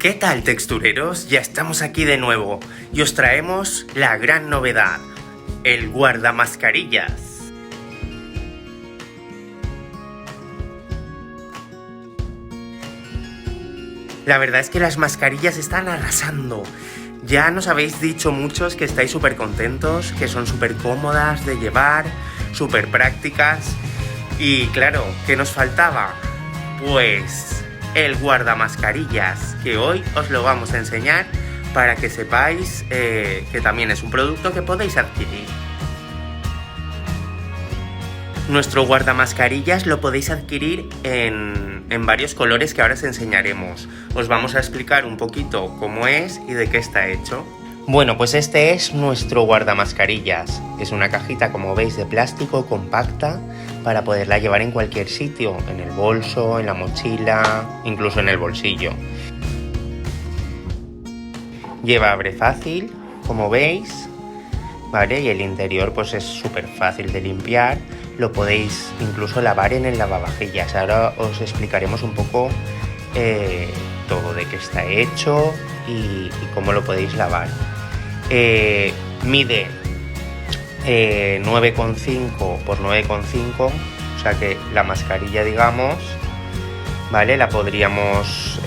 ¿Qué tal, textureros? Ya estamos aquí de nuevo y os traemos la gran novedad, el guardamascarillas. La verdad es que las mascarillas están arrasando. Ya nos habéis dicho muchos que estáis súper contentos, que son súper cómodas de llevar, súper prácticas. Y claro, ¿qué nos faltaba? Pues el guardamascarillas, que hoy os lo vamos a enseñar para que sepáis que también es un producto que podéis adquirir. Nuestro guardamascarillas lo podéis adquirir en varios colores que ahora os enseñaremos. Os vamos a explicar un poquito cómo es y de qué está hecho. Bueno, pues este es nuestro guardamascarillas. Es una cajita, como veis, de plástico compacta para poderla llevar en cualquier sitio, en el bolso, en la mochila, incluso en el bolsillo. Lleva abre fácil, como veis, ¿vale? Y el interior pues es súper fácil de limpiar. Lo podéis incluso lavar en el lavavajillas. Ahora os explicaremos un poco todo de qué está hecho y cómo lo podéis lavar. Mide 9,5 por 9,5, o sea que la mascarilla, digamos, ¿vale? La podríamos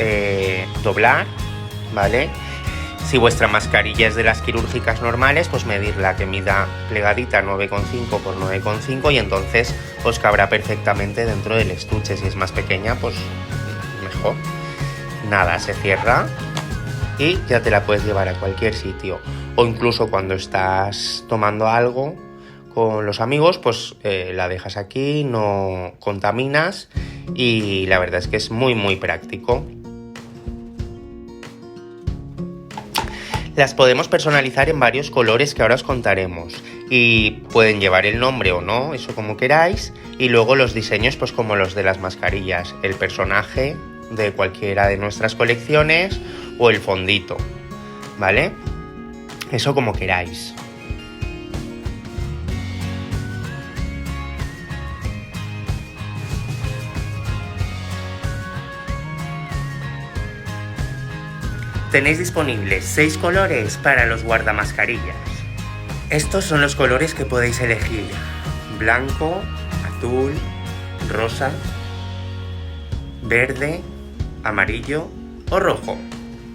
doblar, ¿vale? Si vuestra mascarilla es de las quirúrgicas normales, pues medirla que mida plegadita 9,5 por 9,5 y entonces os cabrá perfectamente dentro del estuche. Si es más pequeña, pues mejor. Nada, se cierra y ya te la puedes llevar a cualquier sitio. O incluso cuando estás tomando algo con los amigos, pues la dejas aquí, no contaminas y la verdad es que es muy muy práctico. Las podemos personalizar en varios colores que ahora os contaremos y pueden llevar el nombre o no, eso como queráis, y luego los diseños pues como los de las mascarillas, el personaje de cualquiera de nuestras colecciones o el fondito, ¿vale? Eso como queráis. Tenéis disponibles 6 colores para los guardamascarillas. Estos son los colores que podéis elegir: blanco, azul, rosa, verde, amarillo o rojo,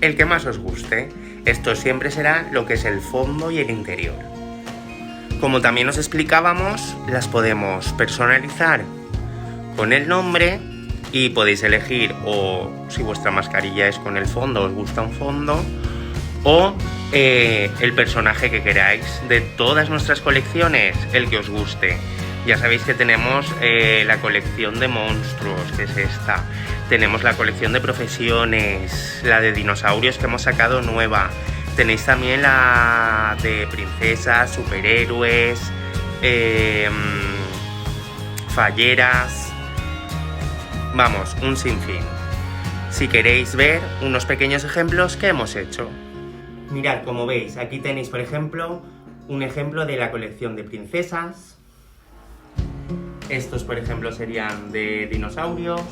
el que más os guste. Esto siempre será lo que es el fondo y el interior. Como también os explicábamos, las podemos personalizar con el nombre y podéis elegir, o si vuestra mascarilla es con el fondo, os gusta un fondo, o el personaje que queráis de todas nuestras colecciones, el que os guste. Ya sabéis que tenemos la colección de monstruos, que es esta. Tenemos la colección de profesiones, la de dinosaurios que hemos sacado nueva. Tenéis también la de princesas, superhéroes, falleras. Vamos, un sinfín. Si queréis ver unos pequeños ejemplos que hemos hecho. Mirad, como veis, aquí tenéis, por ejemplo, un ejemplo de la colección de princesas. Estos, por ejemplo, serían de dinosaurios.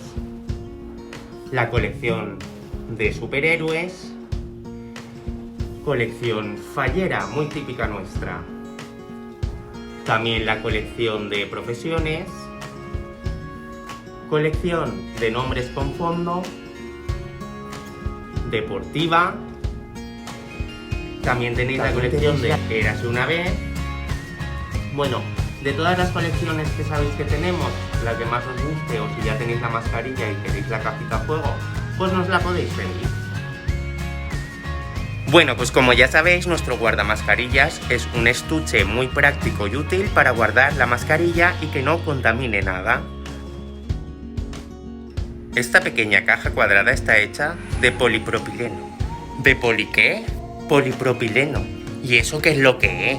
La colección de superhéroes. Colección fallera, muy típica nuestra. También la colección de profesiones. Colección de nombres con fondo. Deportiva. También tenéis la colección de Érase una vez. Bueno, de todas las colecciones que sabéis que tenemos, la que más os guste, o si ya tenéis la mascarilla y queréis la cajita a fuego, pues nos la podéis pedir. Bueno, pues como ya sabéis, nuestro guardamascarillas es un estuche muy práctico y útil para guardar la mascarilla y que no contamine nada. Esta pequeña caja cuadrada está hecha de polipropileno. ¿De poli qué? Polipropileno. ¿Y eso qué es lo que es?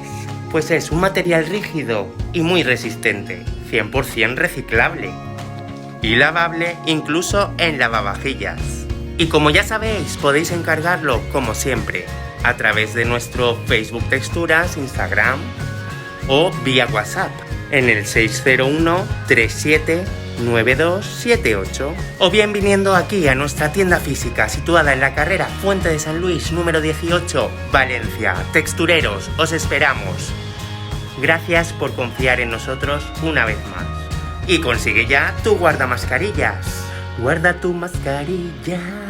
Pues es un material rígido y muy resistente, 100% reciclable y lavable incluso en lavavajillas. Y como ya sabéis, podéis encargarlo, como siempre, a través de nuestro Facebook Texturas, Instagram o vía WhatsApp en el 601 37 9278 o bien viniendo aquí a nuestra tienda física situada en la carrera Fuente de San Luis número 18, Valencia. Textureros, os esperamos. Gracias por confiar en nosotros una vez más. Y consigue ya tu guardamascarillas. Guarda tu mascarilla.